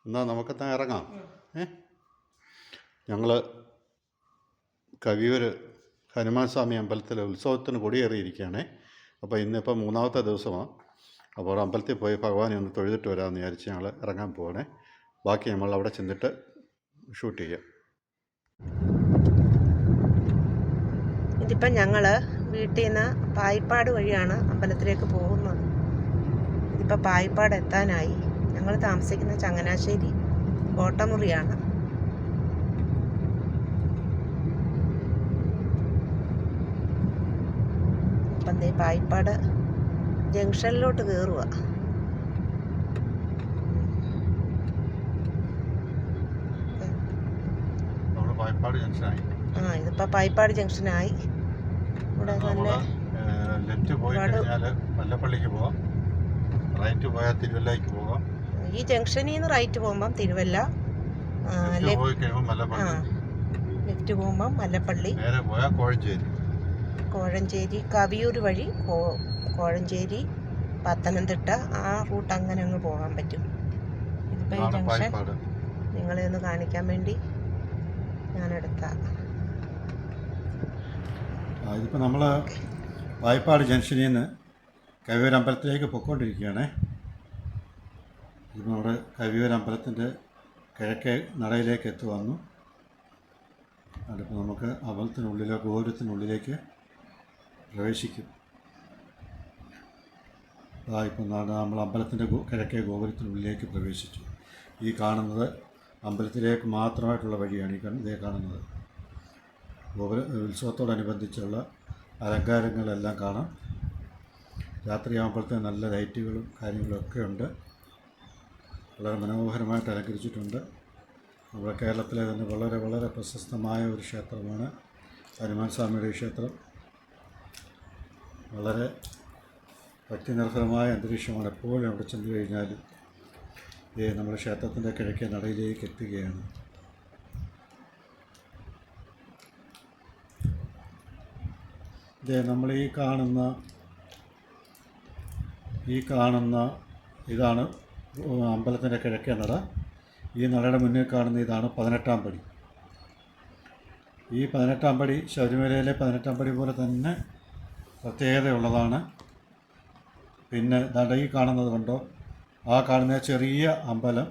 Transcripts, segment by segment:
എന്നാൽ നമുക്കെത്താൻ ഇറങ്ങാം. ഞങ്ങൾ കവിയൂർ ഹനുമാൻ സ്വാമി അമ്പലത്തിലെ ഉത്സവത്തിന് കൊടിയേറിയിരിക്കുകയാണേ. അപ്പോൾ ഇന്നിപ്പോൾ 3ാമത്തെ ദിവസമാണ്. അപ്പോൾ അമ്പലത്തിൽ പോയി ഭഗവാനെ ഒന്ന് തൊഴുതിട്ട് വരാമെന്ന് വിചാരിച്ച് ഞങ്ങൾ ഇറങ്ങാൻ പോകണേ. ബാക്കി നമ്മൾ അവിടെ ചെന്നിട്ട് ഷൂട്ട് ചെയ്യാം. ഇതിപ്പം ഞങ്ങൾ വീട്ടിൽ നിന്ന് പായിപ്പാട് വഴിയാണ് അമ്പലത്തിലേക്ക് പോകുന്നത്. ഇതിപ്പോൾ പായിപ്പാട് എത്താനായി. ഞങ്ങൾ താമസിക്കുന്ന ചങ്ങനാശ്ശേരി കോട്ടമുറിയാണ്. അപ്പം ദേ പായിപ്പാട് ജംഗ്ഷനിലോട്ട് കയറുക. ഇതിപ്പോൾ പായിപ്പാട് ജംഗ്ഷനായി. ഇവിടെ നല്ല ലെഫ്റ്റ് പോയി കഴിഞ്ഞാൽ മല്ലപ്പള്ളിക്ക് പോകാം, റൈറ്റ് പോയാൽ തിരുവല്ലയ്ക്ക് പോകാം. ഈ ജംഗ്ഷനിൽ നിന്ന് റൈറ്റ് പോകുമ്പം തിരുവല്ല, ലെഫ്റ്റ് പോകുമ്പം മല്ലപ്പള്ളി, നേരെ പോയാൽ കോഴഞ്ചേരി, കവിയൂർ വഴി കോഴഞ്ചേരി, പത്തനംതിട്ട, ആ റൂട്ട് അങ്ങനെ അങ്ങ് പോകാൻ പറ്റും. ഇതിപ്പോൾ ഈ ജംഗ്ഷൻ നിങ്ങളെ ഒന്ന് കാണിക്കാൻ വേണ്ടി ഞാനെടുത്ത. ഇതിപ്പോൾ നമ്മൾ പായിപ്പാട് ജംഗ്ഷനിൽ നിന്ന് കവിയൂർ അമ്പലത്തിലേക്ക് പൊയ്ക്കൊണ്ടിരിക്കുകയാണ്. ഇതിപ്പോൾ നമ്മുടെ കവിയൂർ അമ്പലത്തിൻ്റെ കിഴക്കേ നടയിലേക്ക് വന്നു. അതിപ്പോൾ നമുക്ക് അമ്പലത്തിനുള്ളിലോ ഗോപുരത്തിനുള്ളിലേക്ക് പ്രവേശിക്കും. ഇപ്പം നമ്മൾ അമ്പലത്തിൻ്റെ കിഴക്കേ ഗോപുരത്തിനുള്ളിലേക്ക് പ്രവേശിച്ചു. ഈ കാണുന്നത് അമ്പലത്തിലേക്ക് മാത്രമായിട്ടുള്ള വഴിയാണ്. ഇതേ കാണുന്നത് ഉത്സവത്തോടനുബന്ധിച്ചുള്ള അലങ്കാരങ്ങളെല്ലാം കാണാം. രാത്രിയാകുമ്പോഴത്തെ നല്ല ലൈറ്റുകളും കാര്യങ്ങളൊക്കെ ഉണ്ട്. വളരെ മനോഹരമായിട്ട് അലങ്കരിച്ചിട്ടുണ്ട്. നമ്മുടെ കേരളത്തിലെ തന്നെ വളരെ വളരെ പ്രശസ്തമായ ഒരു ക്ഷേത്രമാണ് ഹനുമാൻ സ്വാമിയുടെ ക്ഷേത്രം. വളരെ ഭക്തിനിർഭരമായ അന്തരീക്ഷമാണ്. എപ്പോഴും അവിടെ ചെന്ന് കഴിഞ്ഞാലും നമ്മുടെ ക്ഷേത്രത്തിൻ്റെ കിഴക്കേ നടയിലേക്ക് എത്തുകയാണ്. നമ്മൾ ഈ കാണുന്ന ഇതാണ് അമ്പലത്തിൻ്റെ കിഴക്കേ നട. ഈ നടയുടെ മുന്നിൽ കാണുന്ന ഇതാണ് 18ാം പടി. ഈ 18ാം പടി ശബരിമലയിലെ 18ാം പടി പോലെ തന്നെ പ്രത്യേകതയുള്ളതാണ്. പിന്നെ ഈ കാണുന്നത് കണ്ടോ, ആ കാണുന്ന ചെറിയ അമ്പലം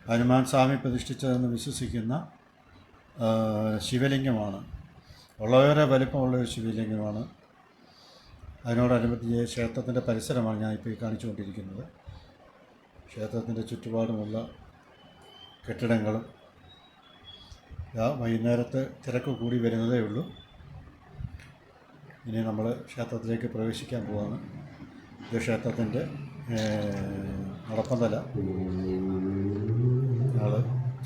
ഹനുമാൻ സ്വാമി പ്രതിഷ്ഠിച്ചതെന്ന് വിശ്വസിക്കുന്ന ശിവലിംഗമാണ്. വളരെ വലിപ്പമുള്ളൊരു ശിവലിംഗമാണ്. അതിനോടനുബന്ധിച്ച് ക്ഷേത്രത്തിൻ്റെ പരിസരമാണ് ഞാനിപ്പോൾ ഈ കാണിച്ചുകൊണ്ടിരിക്കുന്നത്. ക്ഷേത്രത്തിൻ്റെ ചുറ്റുപാടുമുള്ള കെട്ടിടങ്ങളും വൈകുന്നേരത്തെ തിരക്ക് കൂടി വരുന്നതേ ഉള്ളൂ. ഇനി നമ്മൾ ക്ഷേത്രത്തിലേക്ക് പ്രവേശിക്കാൻ പോവാണ്. ഇത് ക്ഷേത്രത്തിൻ്റെ നടപ്പന്തല. ഞങ്ങൾ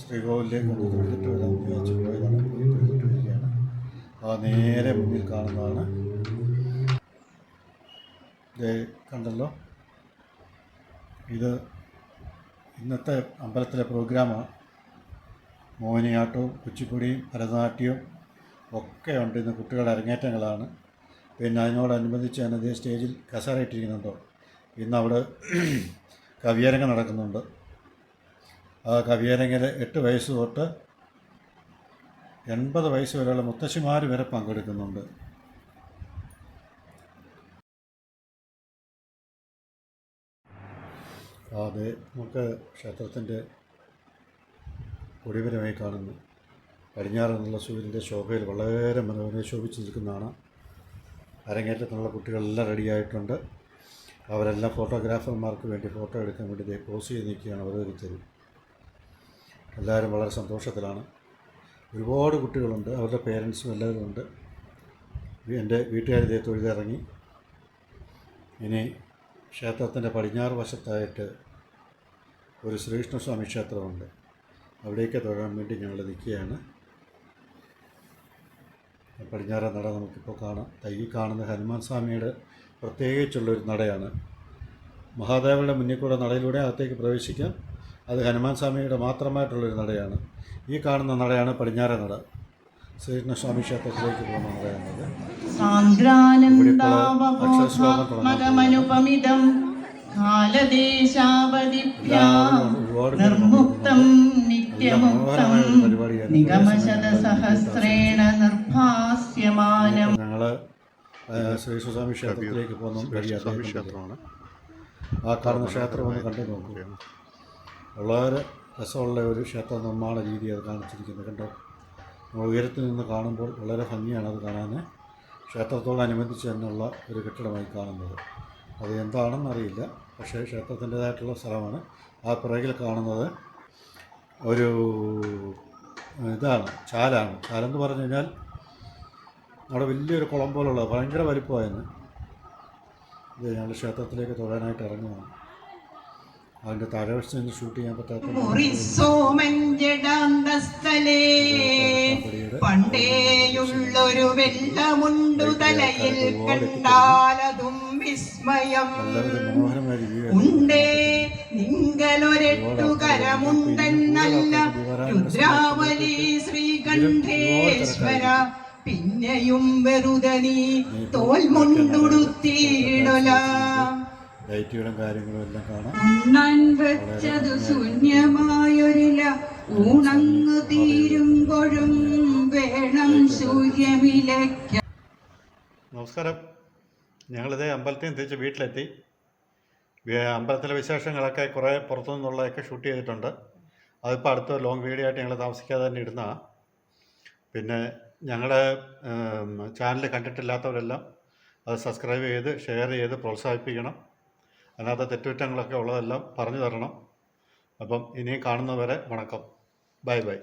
ശ്രീകോവിലേക്ക് ഒന്ന് തൊഴുതിട്ട് വരാൻ വിചാരിച്ച് പോയതാണ്. പോയി തൊഴുതിട്ട് വരികയാണ്. ആ നേരെ മുന്നിൽ കാണുന്നതാണ്. ഇത് കണ്ടല്ലോ, ഇത് ഇന്നത്തെ അമ്പലത്തിലെ പ്രോഗ്രാമാണ്. മോഹിനിയാട്ടവും കുച്ചിപ്പുടിയും ഭരതനാട്യവും ഒക്കെ ഉണ്ട്. ഇന്ന് കുട്ടികളുടെ അരങ്ങേറ്റങ്ങളാണ്. പിന്നെ അതിനോടനുബന്ധിച്ച് തന്നെ അതേ സ്റ്റേജിൽ കസേര ഇട്ടിരിക്കുന്നുണ്ടോ. ഇന്ന് അവിടെ കവിയരങ്ങ് നടക്കുന്നുണ്ട്. ആ കവിയരങ്ങിൽ 8 വയസ്സ് തൊട്ട് 80 വയസ്സ് വരെയുള്ള മുത്തശ്ശിമാർ വരെ പങ്കെടുക്കുന്നുണ്ട്. അതെ, നമുക്ക് ക്ഷേത്രത്തിൻ്റെ കൊടിമരമായി കാണുന്നു. പടിഞ്ഞാറ് നിന്നുള്ള സൂര്യൻ്റെ ശോഭയിൽ വളരെ മനോഹരമായി ശോഭിച്ച് നിൽക്കുന്നതാണ്. അരങ്ങേറ്റത്തിനുള്ള കുട്ടികളെല്ലാം റെഡിയായിട്ടുണ്ട്. അവരെല്ലാം ഫോട്ടോഗ്രാഫർമാർക്ക് വേണ്ടി ഫോട്ടോ എടുക്കാൻ വേണ്ടി പോസ് ചെയ്ത് നിൽക്കുകയാണ് ഓരോരുത്തരും. എല്ലാവരും വളരെ സന്തോഷത്തിലാണ്. ഒരുപാട് കുട്ടികളുണ്ട്, അവരുടെ പേരൻസും എല്ലാവരും ഉണ്ട്. എൻ്റെ വീട്ടുകാർ തൊഴുതിറങ്ങി. ഇനി ക്ഷേത്രത്തിൻ്റെ പടിഞ്ഞാറ് വശത്തായിട്ട് ഒരു ശ്രീകൃഷ്ണസ്വാമി ക്ഷേത്രമുണ്ട്. അവിടേക്ക് തൊഴാൻ വേണ്ടി ഞങ്ങൾ നിൽക്കുകയാണ്. പടിഞ്ഞാറ നട നമുക്കിപ്പോൾ കാണാം. ഈ കാണുന്ന ഹനുമാൻ സ്വാമിയുടെ പ്രത്യേകിച്ചുള്ളൊരു നടയാണ്. മഹാദേവരുടെ മുന്നിൽ കൂടെ നടയിലൂടെ അകത്തേക്ക് പ്രവേശിക്കാം. അത് ഹനുമാൻ സ്വാമിയുടെ മാത്രമായിട്ടുള്ളൊരു നടയാണ്. ഈ കാണുന്ന നടയാണ് പടിഞ്ഞാറ നട. ശ്രീകൃഷ്ണസ്വാമി ക്ഷേത്രത്തിലേക്ക് പോകുന്ന നടയാണത്. നിർമുക്തം നിത്യമുക്തം നിഗമശതസഹസ്രേണ നിർഭാസ്യമാനം. ഞങ്ങൾ ശ്രീസ്വാമി ക്ഷേത്രത്തിലേക്ക് പോകുന്ന വഴി ക്ഷേത്രമാണ്. ആ കാണുന്ന ക്ഷേത്രം ഒന്ന് കണ്ടു നോക്കുക. വളരെ രസമുള്ള ഒരു ക്ഷേത്ര നിർമ്മാണ രീതി അത് കാണിച്ചിരിക്കുന്നത് കണ്ടോ. ഉയരത്തിൽ നിന്ന് കാണുമ്പോൾ വളരെ ഭംഗിയാണ് അത് കാണാൻ. ക്ഷേത്രത്തോടനുബന്ധിച്ച് തന്നെയുള്ള ഒരു കെട്ടിടമായി കാണുന്നത്. അത് എന്താണെന്നറിയില്ല, പക്ഷേ ക്ഷേത്രത്തിൻ്റേതായിട്ടുള്ള സ്ഥലമാണ്. ആ പുറകിൽ കാണുന്നത് ഒരു ഇതാണ്, ചാലാണ്. ചാലെന്ന് പറഞ്ഞു കഴിഞ്ഞാൽ അവിടെ വലിയൊരു കുളം പോലുള്ള ഭയങ്കര വലിപ്പമായിരുന്നു. ഇത് ഞങ്ങൾ ക്ഷേത്രത്തിലേക്ക് തൊഴാനായിട്ട് ഇറങ്ങുകയാണ്. അതിൻ്റെ താഴെവശത്ത് നിന്ന് ഷൂട്ട് ചെയ്യാൻ പറ്റാത്ത പണ്ടേയുള്ളൊരു വെള്ളമുണ്ടു തലയിൽ കണ്ടാലതും വിസ്മയം ഉണ്ടേ നിങ്കലൊരെട്ടുകരമുണ്ടെന്നല്ല രുദ്രാവലി ശ്രീകണ്ഠേശ്വര പിന്നെയും വെറുതെ നീ തോൽമുണ്ടുടുത്തിയിടല ലൈറ്റുകളും കാര്യങ്ങളും എല്ലാം കാണാം. ഉണ്ണാൻ വെച്ചതു ശൂന്യമായൊരില ഊണങ്ങ് തീരുമ്പോഴും വേണം സൂര്യമിലയ്ക്ക. നമസ്കാരം. ഞങ്ങളിതേ അമ്പലത്തിൽ നിന്ന് തിരിച്ച് വീട്ടിലെത്തി. അമ്പലത്തിലെ വിശേഷങ്ങളൊക്കെ കുറേ പുറത്തു നിന്നുള്ളതൊക്കെ ഷൂട്ട് ചെയ്തിട്ടുണ്ട്. അതിപ്പോൾ അടുത്ത ലോങ് വീഡിയോ ആയിട്ട് ഞങ്ങൾ താമസിക്കാതെ തന്നെ ഇടുന്നതാണ്. പിന്നെ ഞങ്ങളുടെ ചാനൽ കണ്ടിട്ടില്ലാത്തവരെല്ലാം അത് സബ്സ്ക്രൈബ് ചെയ്ത് ഷെയർ ചെയ്ത് പ്രോത്സാഹിപ്പിക്കണം. അതിനകത്ത് തെറ്റുകുറ്റങ്ങളൊക്കെ ഉള്ളതെല്ലാം പറഞ്ഞു തരണം. അപ്പം ഇനിയും കാണുന്നവരെ വണക്കം. Bye bye.